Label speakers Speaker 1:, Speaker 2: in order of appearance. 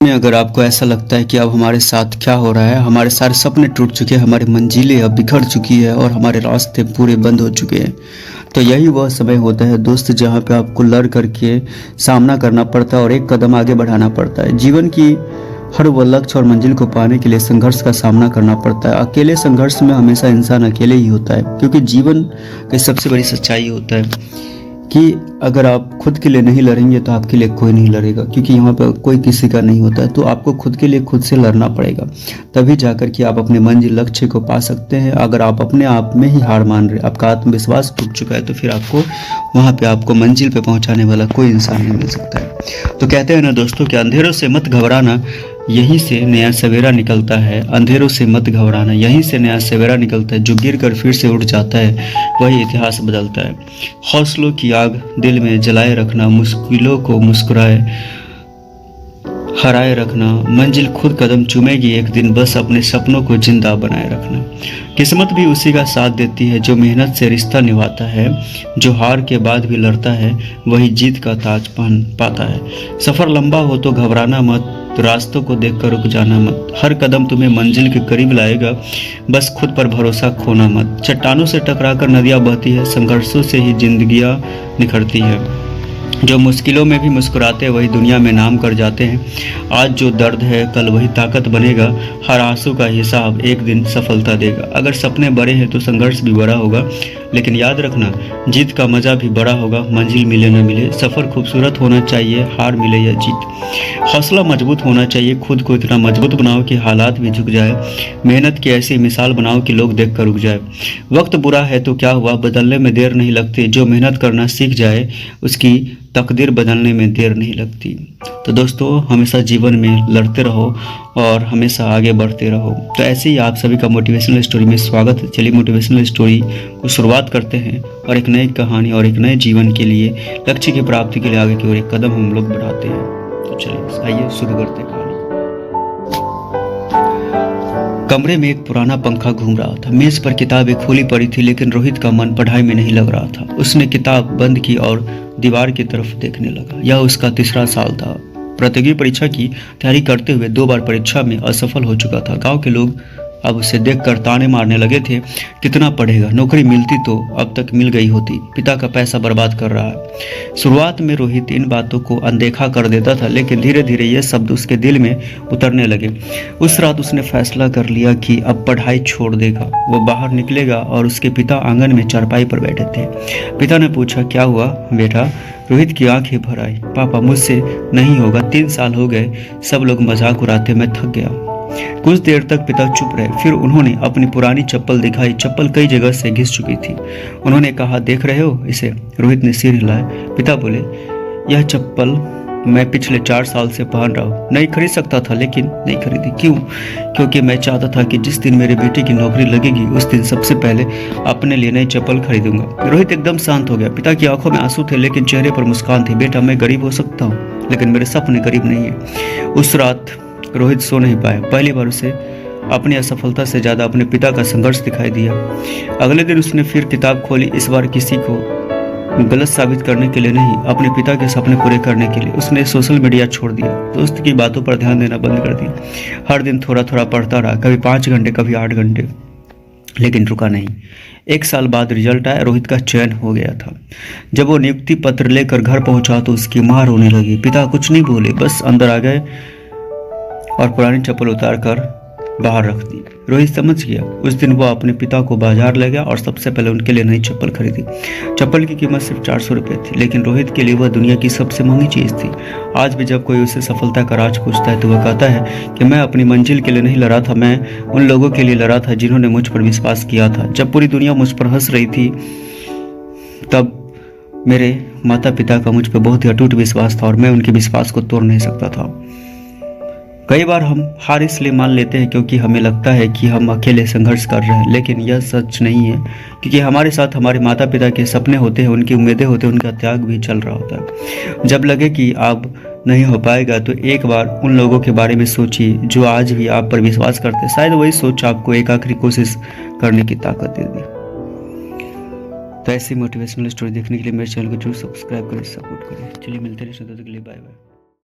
Speaker 1: में अगर आपको ऐसा लगता है कि अब हमारे साथ क्या हो रहा है, हमारे सारे सपने टूट चुके हैं, हमारी मंजिलें अब बिखर चुकी है और हमारे रास्ते पूरे बंद हो चुके हैं, तो यही वह समय होता है दोस्त जहां पे आपको लड़ करके सामना करना पड़ता है और एक कदम आगे बढ़ाना पड़ता है। जीवन की हर वह लक्ष्य और मंजिल को पाने के लिए संघर्ष का सामना करना पड़ता है। अकेले संघर्ष में हमेशा इंसान अकेले ही होता है, क्योंकि जीवन की सबसे बड़ी सच्चाई होता है कि अगर आप खुद के लिए नहीं लड़ेंगे तो आपके लिए कोई नहीं लड़ेगा, क्योंकि यहाँ पर कोई किसी का नहीं होता है। तो आपको खुद के लिए खुद से लड़ना पड़ेगा, तभी जाकर के आप अपने मंजिल लक्ष्य को पा सकते हैं। अगर आप अपने आप में ही हार मान रहे, आपका आत्मविश्वास टूट चुका है, तो फिर आपको वहाँ पे आपको मंजिल पे पहुँचाने वाला कोई इंसान नहीं मिल सकता है। तो कहते हैं ना दोस्तों कि अंधेरों से मत घबराना, यहीं से नया सवेरा निकलता है। अंधेरों से मत घबराना, यहीं से नया सवेरा निकलता है। जो गिर कर फिर से उठ जाता है वही इतिहास बदलता है। हौसलों की आग दिल में जलाए रखना, मुश्किलों को मुस्कुराए हराए रखना। मंजिल खुद कदम चूमेगी एक दिन, बस अपने सपनों को जिंदा बनाए रखना। किस्मत भी उसी का साथ देती है जो मेहनत से रिश्ता निभाता है। जो हार के बाद भी लड़ता है वही जीत का ताज पहन पाता है। सफ़र लंबा हो तो घबराना मत, तो रास्तों को देखकर रुक जाना मत। हर कदम तुम्हें मंजिल के करीब लाएगा, बस खुद पर भरोसा खोना मत। चट्टानों से टकराकर नदियाँ बहती है, संघर्षों से ही जिंदगियाँ निखरती है। जो मुश्किलों में भी मुस्कुराते वही दुनिया में नाम कर जाते हैं। आज जो दर्द है कल वही ताकत बनेगा। हर आंसू का हिसाब एक दिन सफलता देगा। अगर सपने बड़े हैं तो संघर्ष भी बड़ा होगा, लेकिन याद रखना जीत का मज़ा भी बड़ा होगा। मंजिल मिले न मिले, सफ़र खूबसूरत होना चाहिए, हार मिले या जीत। हौसला मजबूत होना चाहिए, खुद को इतना मजबूत बनाओ कि हालात भी झुक जाए। मेहनत की ऐसी मिसाल बनाओ कि लोग देख कर रुक जाए। वक्त बुरा है तो क्या हुआ, बदलने में देर नहीं लगती। जो मेहनत करना सीख जाए उसकी तकदीर बदलने में देर नहीं लगती। तो दोस्तों, हमेशा जीवन में लड़ते रहो और हमेशा आगे बढ़ते रहो। तो ऐसे ही आप सभी का मोटिवेशनल स्टोरी में स्वागत है। चलिए मोटिवेशनल स्टोरी को शुरुआत करते हैं और एक नई कहानी और एक नए जीवन के लिए, लक्ष्य की प्राप्ति के लिए आगे की ओर एक कदम हम लोग बढ़ाते हैं। तो चलिए आइए शुरू करते हैं कहानी। कमरे में एक पुराना पंखा घूम रहा था। मेज पर किताबें खुली पड़ी थी, लेकिन रोहित का मन पढ़ाई में नहीं लग रहा था। उसने किताब बंद की और दीवार की तरफ देखने लगा। यह उसका तीसरा साल था। प्रतियोगी परीक्षा की तैयारी करते हुए 2 बार परीक्षा में असफल हो चुका था। गांव के लोग अब उसे देखकर ताने मारने लगे थे। कितना पढ़ेगा, नौकरी मिलती तो अब तक मिल गई होती, पिता का पैसा बर्बाद कर रहा है। शुरुआत में रोहित इन बातों को अनदेखा कर देता था, लेकिन धीरे धीरे ये शब्द उसके दिल में उतरने लगे। उस रात उसने फैसला कर लिया कि अब पढ़ाई छोड़ देगा। वो बाहर निकलेगा और उसके पिता आंगन में चारपाई पर बैठे थे। पिता ने पूछा, क्या हुआ बेटा? रोहित की आंखें भर आई। पापा, मुझसे नहीं होगा, 3 साल हो गए, सब लोग मजाक उड़ाते, मैं थक गया। कुछ देर तक पिता चुप रहे, फिर उन्होंने अपनी पुरानी चप्पल दिखाई। चप्पल कई जगह से घिस चुकी थी। उन्होंने कहा, देख रहे हो इसे? रोहित ने सिर हिलाया। पिता बोले, यह चप्पल मैं पिछले 4 साल से पहन रहा हूँ। नहीं खरीद सकता था, लेकिन नहीं खरीदी। क्यों? क्योंकि मैं चाहता था कि जिस दिन मेरे बेटे की नौकरी लगेगी उस दिन सबसे पहले अपने लिए नई चप्पल खरीदूंगा। रोहित एकदम शांत हो गया। पिता की आंखों में आंसू थे, लेकिन चेहरे पर मुस्कान थी। बेटा, मैं गरीब हो सकता हूँ, लेकिन मेरे सपने गरीब नहीं है। उस रात रोहित सो नहीं पाया। पहली बार उसे अपनी असफलता से ज़्यादा अपने पिता का संघर्ष दिखाई दिया। अगले दिन उसने फिर किताब खोली, इस बार किसी को गलत साबित करने के लिए नहीं, अपने पिता के सपने पूरे करने के लिए। उसने सोशल मीडिया छोड़ दिया, दोस्त की बातों पर ध्यान देना बंद कर दिया। हर दिन थोड़ा थोड़ा पढ़ता रहा, कभी 5 घंटे, कभी 8 घंटे, लेकिन रुका नहीं। 1 साल बाद रिजल्ट आया। रोहित का चयन हो गया था। जब वो नियुक्ति पत्र लेकर घर पहुंचा तो उसकी मां रोने लगी। पिता कुछ नहीं बोले, बस अंदर आ गए और पुरानी चप्पल उतार कर बाहर रख दी। रोहित समझ गया। उस दिन वो अपने पिता को बाजार ले गया और सबसे पहले उनके लिए नई चप्पल खरीदी। चप्पल की कीमत सिर्फ 400 रुपये थी, लेकिन रोहित के लिए वह दुनिया की सबसे महंगी चीज़ थी। आज भी जब कोई उसे सफलता का राज पूछता है तो वह कहता है कि मैं अपनी मंजिल के लिए नहीं लड़ा था, मैं उन लोगों के लिए लड़ा था जिन्होंने मुझ पर विश्वास किया था। जब पूरी दुनिया मुझ पर हंस रही थी तब मेरे माता पिता का मुझ पर बहुत ही अटूट विश्वास था और मैं उनके विश्वास को तोड़ नहीं सकता था। कई बार हम हार इसलिए मान लेते हैं क्योंकि हमें लगता है कि हम अकेले संघर्ष कर रहे हैं, लेकिन यह सच नहीं है, क्योंकि हमारे साथ हमारे माता पिता के सपने होते हैं, उनकी उम्मीदें होती हैं, उनका त्याग भी चल रहा होता है। जब लगे कि अब नहीं हो पाएगा तो एक बार उन लोगों के बारे में सोचिए जो आज भी आप पर विश्वास करते हैं। शायद वही सोच आपको एक आखिरी कोशिश करने की ताकत दे दी। तो ऐसी मोटिवेशनल स्टोरी देखने के लिए मेरे चैनल को जरूर सब्सक्राइब करें, सपोर्ट करें। चलिए मिलते हैं, तब तक के लिए बाय बाय।